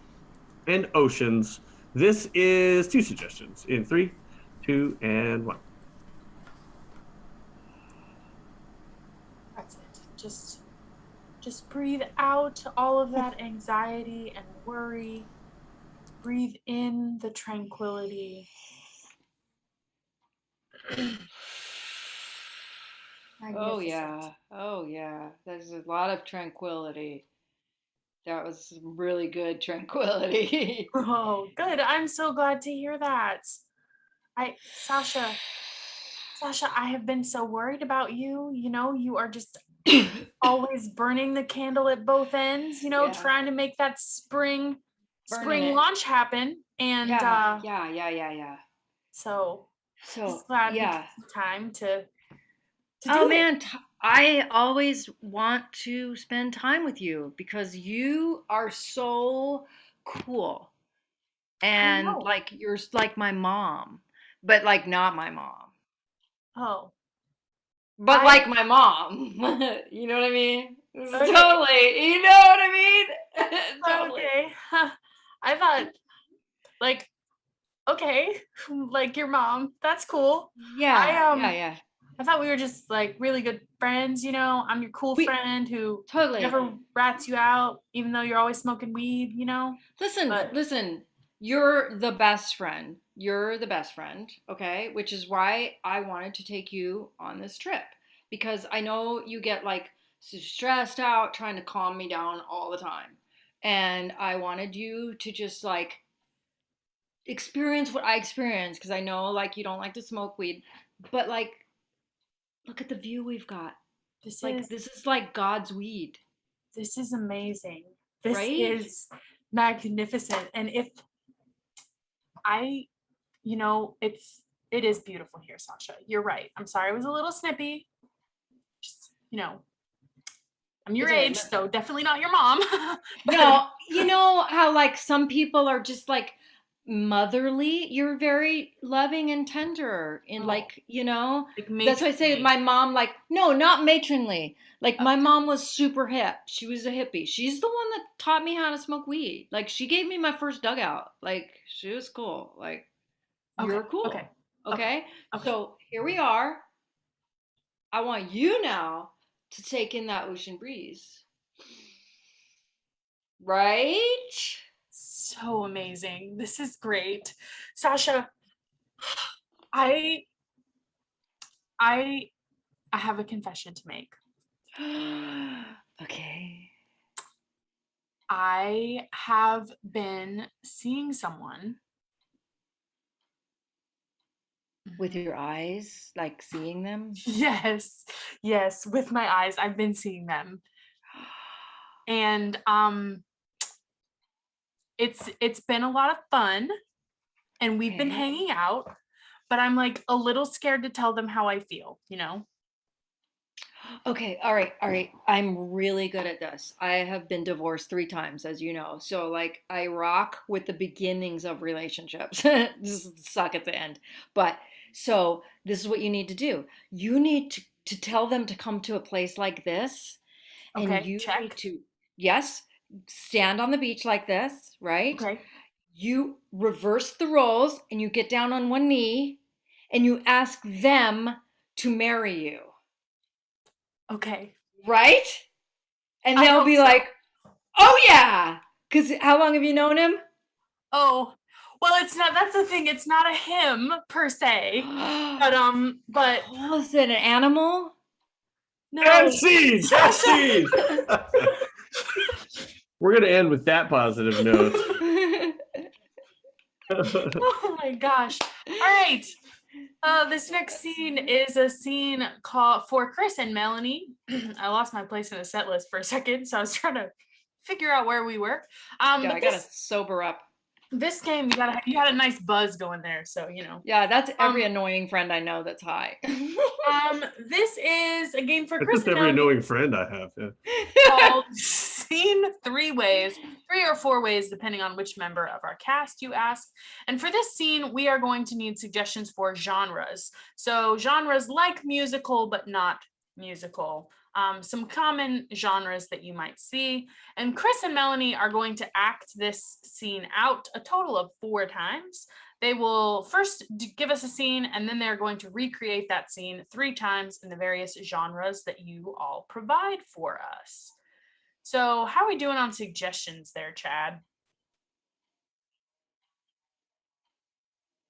and Oceans. This is 2 suggestions in 3, 2, and 1. That's it. Just breathe out all of that anxiety and worry. Breathe in the tranquility. Oh yeah. Oh yeah. There's a lot of tranquility. That was really good tranquility. Oh, good. I'm so glad to hear that. I Sasha, Sasha, I have been so worried about you. You know, you are just always burning the candle at both ends, you know, Yeah. trying to make that Burning spring it. launch happen. And Yeah. so So just glad we yeah. took some time to Oh do it. man, I always want to spend time with you because you are so cool. I And know. like you're like my mom, but like not my mom. Oh, But I like my mom. You know what I mean? This is okay. totally, you know what I mean? Totally. Okay. I thought like okay, like your mom. That's cool. Yeah, I yeah, yeah. I thought we were just like really good friends, you know. I'm your cool We friend who totally. never rats you out, even though you're always smoking weed, you know. But Listen, you're the best friend. You're the best friend, okay? Which is why I wanted to take you on this trip because I know you get like stressed out trying to calm me down all the time. And I wanted you to just like experience what I experienced because I know like you don't like to smoke weed, but like look at the view we've got. this Like is this is like God's weed, this is amazing. This right? is magnificent. And if I, you know, it is beautiful here, Sasha. You're right. I'm sorry I was a little snippy. Just, you know, I'm your It's okay. age, so definitely not your mom. But No, you know how like some people are just like motherly? You're very loving and tender and oh, like, you know, like that's why I say matronly. my mom like no, not matronly. Like my mom was super hip. She was a hippie. She's the one that taught me how to smoke weed. Like she gave me my first dugout. Like she was cool. Like Okay, you're okay, cool. okay, Okay? okay. So here we are. I want you now to take in that ocean breeze. Right? So amazing. This is great. Sasha, I I I have a confession to make. Okay. I have been seeing someone. With your eyes, like seeing them? Yes, yes, with my eyes. I've been seeing them. And it's been a lot of fun and we've been Okay. hanging out, but I'm like a little scared to tell them how I feel, you know? Okay, all right. I'm really good at this. I have been divorced 3 times, as you know. So, like, I rock with the beginnings of relationships. Just suck at the end. But so this is what you need to do. You need to tell them to come to a place like this, and Okay, you need check. to, yes, stand on the beach like this, right? Okay. You reverse the roles and you get down on one knee and you ask them to marry you, Okay. right? And I they'll hope be so. like, oh yeah. Because how long have you known him? Oh, well, it's not, that's the thing. It's not a him per se, but Oh, is it an animal? And no. scene! And scene! We're going to end with that positive note. Oh my gosh. All right. This next scene is a scene called for Chris and Melanie. I lost my place in the set list for a second, so I was trying to figure out where we were. Yeah, But I gotta sober up. this game you had a nice buzz going there, so you know. Yeah, that's every annoying friend I know that's high. This is a game for That's Chris just and every Melanie annoying friend I have. Yeah. called Scene 3 Ways, 3 or 4 ways, depending on which member of our cast you ask. And for this scene, we are going to need suggestions for genres. So genres like musical, but not musical. some common genres that you might see. And Chris and Melanie are going to act this scene out a total of 4 times. They will first give us a scene, and then they're going to recreate that scene 3 times in the various genres that you all provide for us. So how are we doing on suggestions there, Chad?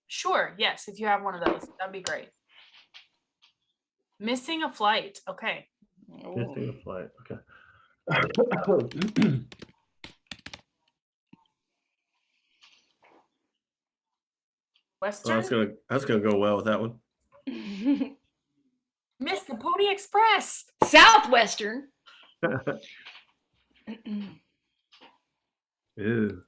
Sure, yes, if you have one of those, that'd be great. Missing a flight. Okay. Missing a flight. Okay. Western. That's gonna go well with that one. Miss the Pony Express. Southwestern. Ew.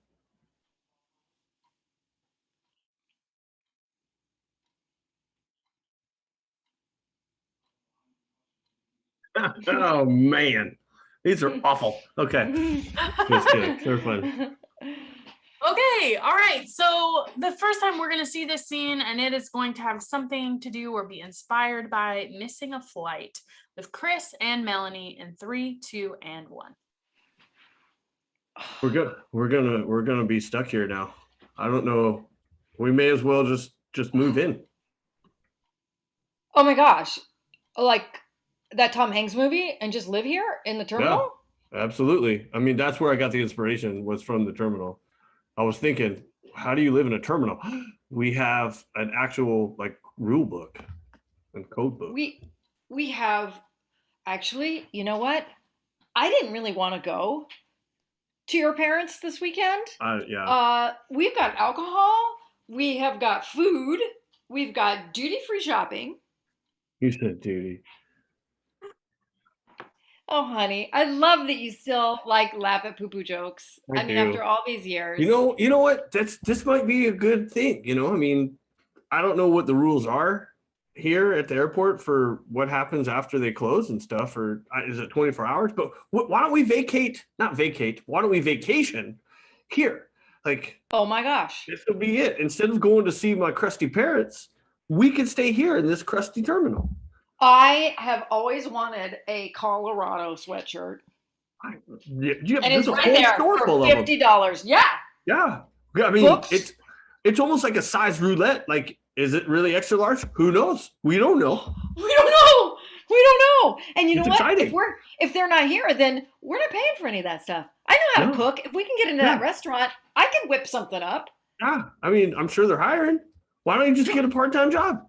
Oh man, these are awful. Okay, just kidding. They're fun. Okay, all right. So the first time we're going to see this scene, and it is going to have something to do or be inspired by Missing a Flight with Chris and Melanie in 3, 2, and 1. We're good. We're gonna be stuck here now. I don't know. We may as well just move in. Oh my gosh. Like that Tom Hanks movie and just live here in the terminal? Yeah, absolutely. I mean, that's where I got the inspiration, was from the terminal. I was thinking, how do you live in a terminal? We have an actual like rule book and code book. We have actually, you know what? I didn't really want to go to your parents this weekend. Yeah. We've got alcohol, we have got food, we've got duty-free shopping. You said duty. Oh, honey, I love that you still like laugh at poo-poo jokes. I mean, do. after all these years. You know what? This might be a good thing. I mean, I don't know what the rules are here at the airport for what happens after they close and stuff, or is it 24 hours? But why don't we why don't we vacation here? Like, oh my gosh. this will be it. Instead of going to see my crusty parents, we can stay here in this crusty terminal. I have always wanted a Colorado sweatshirt. And it's right there for $50. Yeah. Yeah. I mean, it's almost like a size roulette. Like, is it really extra large? Who knows? We don't know. We don't know. And you know what? Exciting. If they're not here, then we're not paying for any of that stuff. I know how to cook. If we can get into that restaurant, I can whip something up. Yeah. I mean, I'm sure they're hiring. Why don't you just get a part-time job?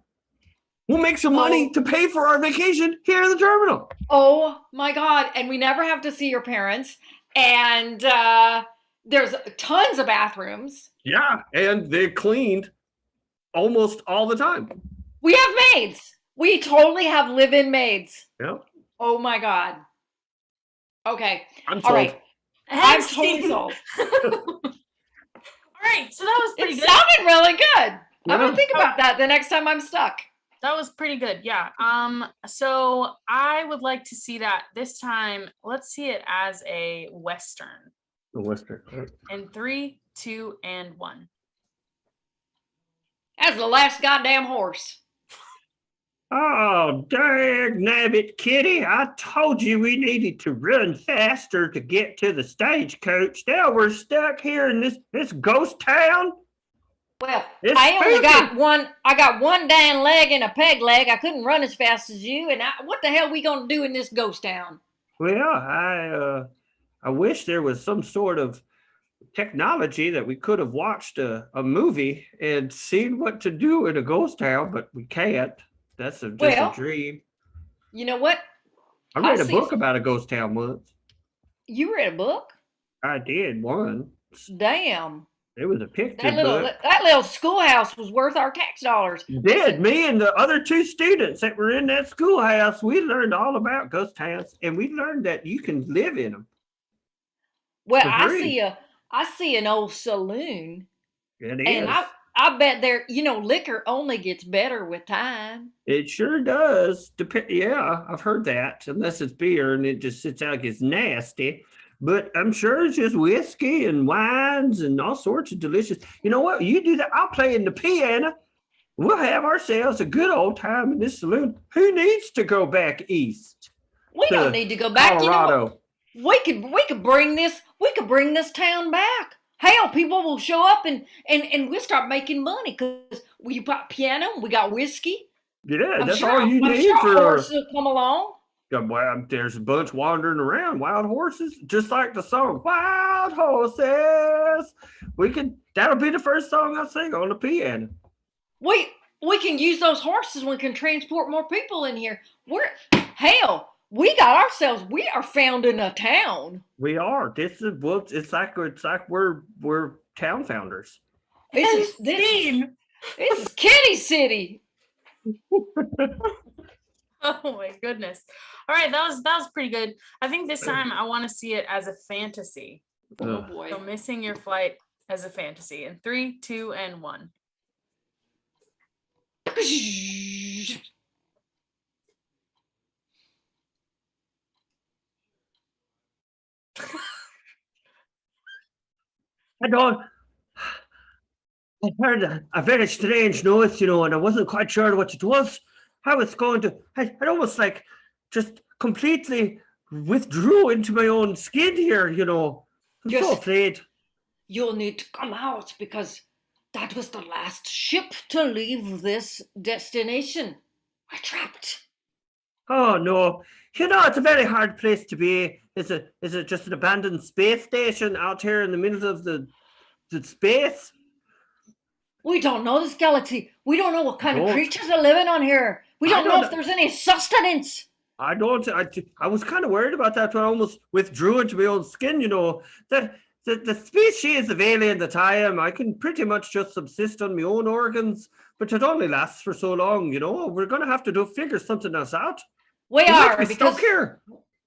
We'll make some money to pay for our vacation here in the terminal. Oh my God. And we never have to see your parents. And there's tons of bathrooms. Yeah. And they're cleaned almost all the time. We have maids. We totally have live-in maids. Yeah. Oh my God. Okay. I'm sold. All right. I'm totally sold. All right. So that was pretty good. It sounded really good. Yeah. I'm going to think about that the next time I'm stuck. That was pretty good. Yeah. So I would like to see that this time. Let's see it as a Western. A Western. In 3, 2, and 1. As the last goddamn horse. Oh, dag nabbit, Kitty. I told you we needed to run faster to get to the stagecoach. Now we're stuck here in this ghost town. Well, It's I got one damn leg and a peg leg. I couldn't run as fast as you. And what the hell are we going to do in this ghost town? Well, I wish there was some sort of technology that we could have watched a movie and seen what to do in a ghost town, but we can't. That's just a dream. You know what? I read a book about a ghost town once. You read a book? I did once. Damn. It was a picture book. That little schoolhouse was worth our tax dollars. Me and the other 2 students that were in that schoolhouse, we learned all about ghost towns, and we learned that you can live in them. Well, I see an old saloon. It is. And I bet there, liquor only gets better with time. It sure does. Yeah, I've heard that. Unless it's beer and it just sits out like it's nasty. But I'm sure it's just whiskey and wines and all sorts of delicious. You know what? You do that. I'll play in the piano. We'll have ourselves a good old time in this saloon. Who needs to go back east? We don't need to go back. Colorado. You know what? We could bring this town back. Hell, people will show up and we'll start making money because we got piano, we got whiskey. Yeah, that's all you need I'm for sure horses will come along. There's a bunch wandering around, wild horses, just like the song "Wild Horses." That'll be the first song I sing on the piano. We can use those horses. We can transport more people in here. We are founding a town. We are. It's like we're town founders. This is Kitty City. Oh my goodness. All right, that was pretty good. I think this time I want to see it as a fantasy. Oh boy. So missing your flight as a fantasy. In 3, 2, and 1. I heard a very strange noise, and I wasn't quite sure what it was. I'd almost like just completely withdrew into my own skin here, I'm so afraid. You'll need to come out because that was the last ship to leave this destination. We're trapped. Oh no. It's a very hard place to be. Is it just an abandoned space station out here in the middle of the space? We don't know this galaxy. We don't know what kind of creatures are living on here. We don't know if there's any sustenance. I was kind of worried about that when I almost withdrew into my own skin, that the species of alien that I am, I can pretty much just subsist on my own organs, but it only lasts for so long, We're going to have to figure something else out. We are, because stuck here.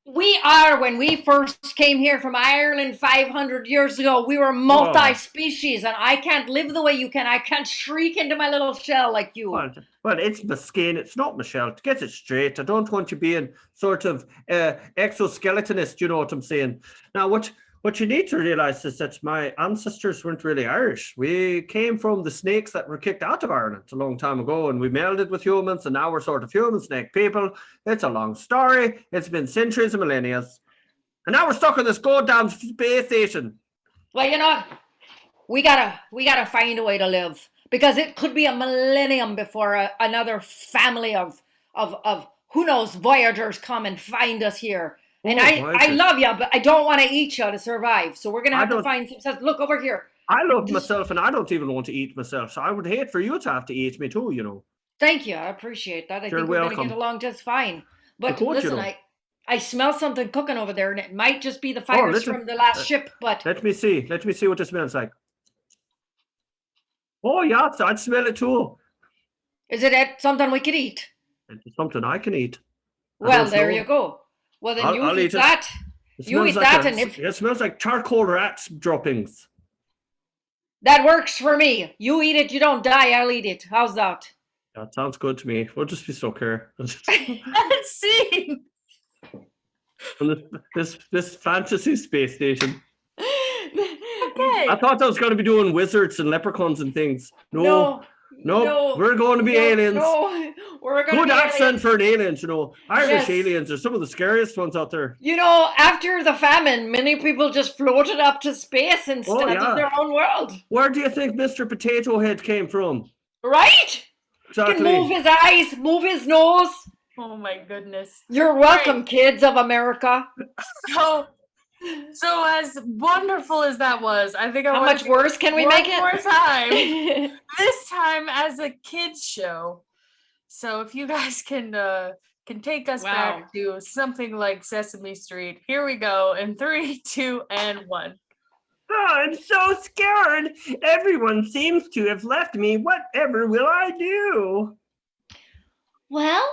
We are. When we first came here from Ireland 500 years ago, we were multi-species, and I can't live the way you can. I can't shriek into my little shell like you. Well, it's my skin. It's not my shell. To get it straight, I don't want you being sort of exoskeletonist, you know what I'm saying? Now, what you need to realize is that my ancestors weren't really Irish. We came from the snakes that were kicked out of Ireland a long time ago, and we melded with humans, and now we're sort of human snake people. It's a long story. It's been centuries and millennia. And now we're stuck in this goddamn space station. Well, we gotta find a way to live, because it could be a millennium before another family of who knows Voyagers come and find us here. And I love you, but I don't want to eat you to survive. So we're going to have to find some sense. Look over here. I love myself, and I don't even want to eat myself. So I would hate for you to have to eat me too, Thank you. I appreciate that. I think we're going to get along just fine. But listen, I smell something cooking over there, and it might just be the fighters from the last ship. But let me see. Let me see what it smells like. Oh, yeah, I'd smell it too. Is it something we could eat? It's something I can eat. Well, there you go. Well, then I'll eat that. You eat that, and it smells like charcoal rats droppings. That works for me. You eat it, you don't die. I'll eat it. How's that? That sounds good to me. We'll just be stuck here. Let's see. On this fantasy space station. Okay. I thought I was going to be doing wizards and leprechauns and things. No, we're going to be aliens. No, we're going to be accent aliens. For an alien, Irish aliens are some of the scariest ones out there. After the famine, many people just floated up to space instead of their own world. Where do you think Mr. Potato Head came from? Right? Exactly. He can move his eyes, move his nose. Oh my goodness. You're welcome, kids of America. So as wonderful as that was, I think how much worse can we make it? One more time. This time as a kids show. So if you guys can take us back to something like Sesame Street, here we go in 3, 2, and 1. Oh, I'm so scared. Everyone seems to have left me. Whatever will I do? Well,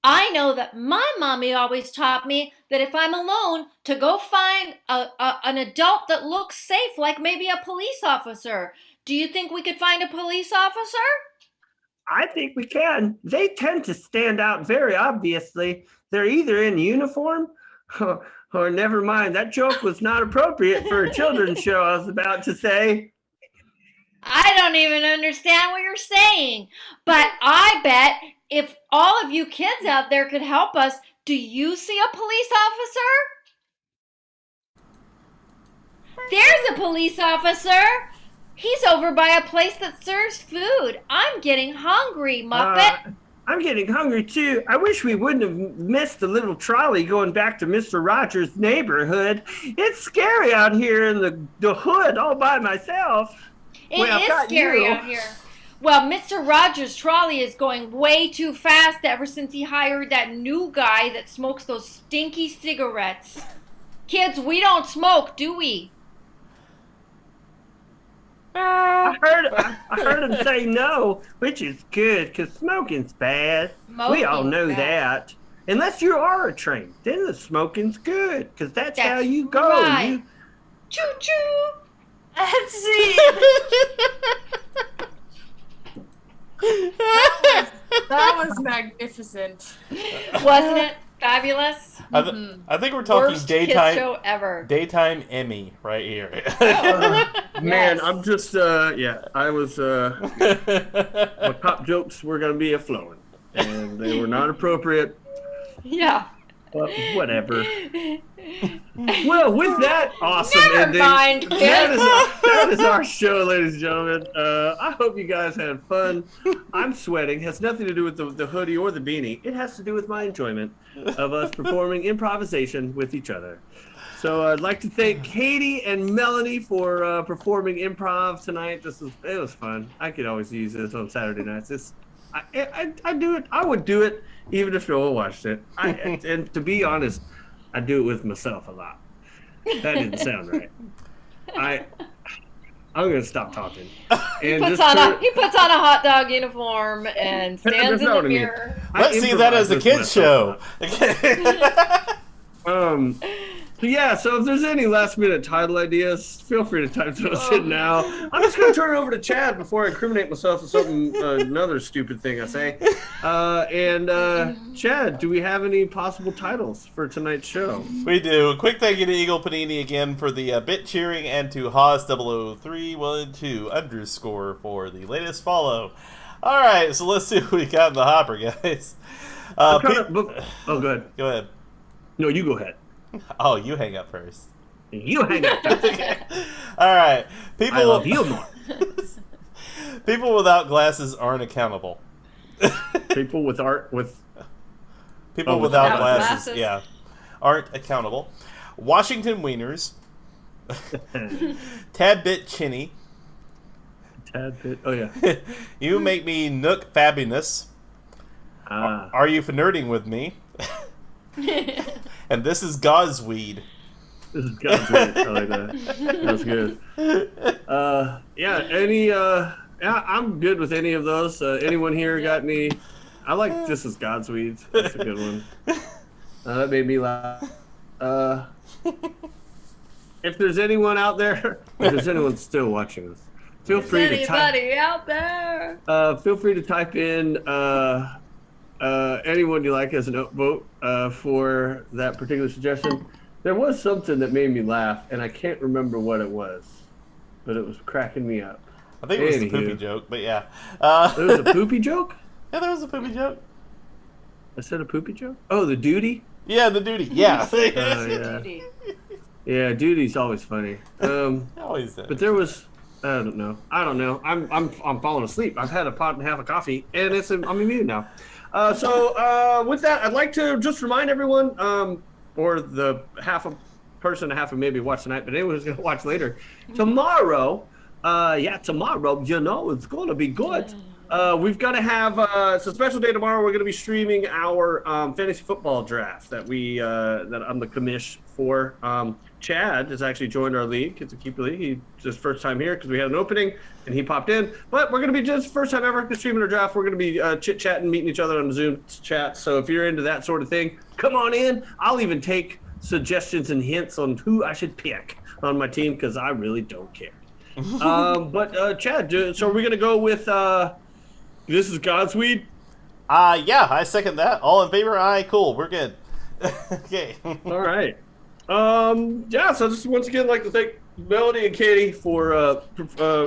I know that my mommy always taught me that if I'm alone, to go find an adult that looks safe, like maybe a police officer. Do you think we could find a police officer? I think we can. They tend to stand out very obviously. They're either in uniform or never mind. That joke was not appropriate for a children's show, I was about to say. I don't even understand what you're saying. But I bet if all of you kids out there could help us, do you see a police officer? There's a police officer. He's over by a place that serves food. I'm getting hungry, Muppet. I'm getting hungry too. I wish we wouldn't have missed the little trolley going back to Mr. Rogers' neighborhood. It's scary out here in the hood all by myself. It is scary out here. Well, Mr. Rogers' trolley is going way too fast ever since he hired that new guy that smokes those stinky cigarettes. Kids, we don't smoke, do we? I heard him say no, which is good, because smoking's bad. We all know that. Unless you are a train, then the smoking's good, because that's how you go. Right. Choo-choo. Let's see. That was magnificent. Wasn't it fabulous? I think we're talking Worst daytime kids show ever. Daytime Emmy right here. Man, Yes. I'm just, I was, my pop jokes were going to be a-flowing, and they were not appropriate, Yeah. but whatever. Well, with that awesome Never ending, mind, kids. that is our show, ladies and gentlemen. I hope you guys had fun. I'm sweating. It has nothing to do with the hoodie or the beanie. It has to do with my enjoyment of us performing improvisation with each other. So I'd like to thank Katie and Melanie for performing improv tonight. It was fun. I could always use this on Saturday nights. I do it. I would do it even if no one watched it. And to be honest, I do it with myself a lot. That didn't sound right. I'm gonna stop talking. And He puts on a hot dog uniform and stands in the mirror. Let's see that as a kid's show. So if there's any last minute title ideas, feel free to type those in now. I'm just going to turn it over to Chad before I incriminate myself with another stupid thing I say. Chad, do we have any possible titles for tonight's show? We do. A quick thank you to Eagle Panini again for the bit cheering, and to Haas00312_ for the latest follow. All right, so let's see what we got in the hopper, guys. Go ahead. Go ahead. No, you go ahead. Oh, you hang up first. You hang up first. Okay. All right. I love you more. People without glasses aren't accountable. People without glasses, yeah, aren't accountable. Washington Wieners. Tad bit chinny. Tad bit. Oh yeah. You make me nook fabulous. Are you for nerding with me? And this is God's weed. This is God's weed. I like that. That's good. I'm good with any of those. Anyone here got any? I like This is God's weed. That's a good one. That made me laugh. If there's anyone out there, if there's anyone still watching us, feel free to type. Anybody out there? Feel free to type in anyone you like as an vote for that particular suggestion. There was something that made me laugh, and I can't remember what it was, but it was cracking me up. I think it was a poopy joke, but yeah. There was a poopy joke? Yeah, there was a poopy joke. I said a poopy joke? Oh, the duty? Yeah, the duty. Yeah. Yeah. Yeah, duty's always funny. Always is. But there was, I don't know. I'm falling asleep. I've had a pot and a half of coffee, and I'm immune now. So with that, I'd like to just remind everyone, or the half a person, half of maybe watch tonight, but anyone who's going to watch later, tomorrow, it's going to be good. We've got to have it's a special day tomorrow. We're going to be streaming our fantasy football draft that I'm the commish for. Chad has actually joined our league. It's a keeper league. He's his first time here because we had an opening and he popped in. But we're going to be just first time ever streaming our draft. We're going to be chit-chatting, meeting each other on Zoom chat. So if you're into that sort of thing, come on in. I'll even take suggestions and hints on who I should pick on my team because I really don't care. But Chad, so are we going to go with This is God's weed? Yeah, I second that. All in favor? Aye, cool. We're good. Okay. All right. So just once again like to thank Melody and Katie for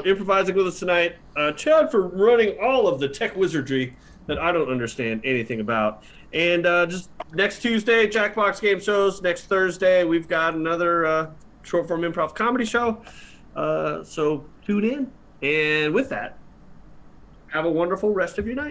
improvising with us tonight. Chad for running all of the tech wizardry that I don't understand anything about. And just next Tuesday, Jackbox Game Shows. Next Thursday, we've got another short form improv comedy show. So tune in. And with that, have a wonderful rest of your night.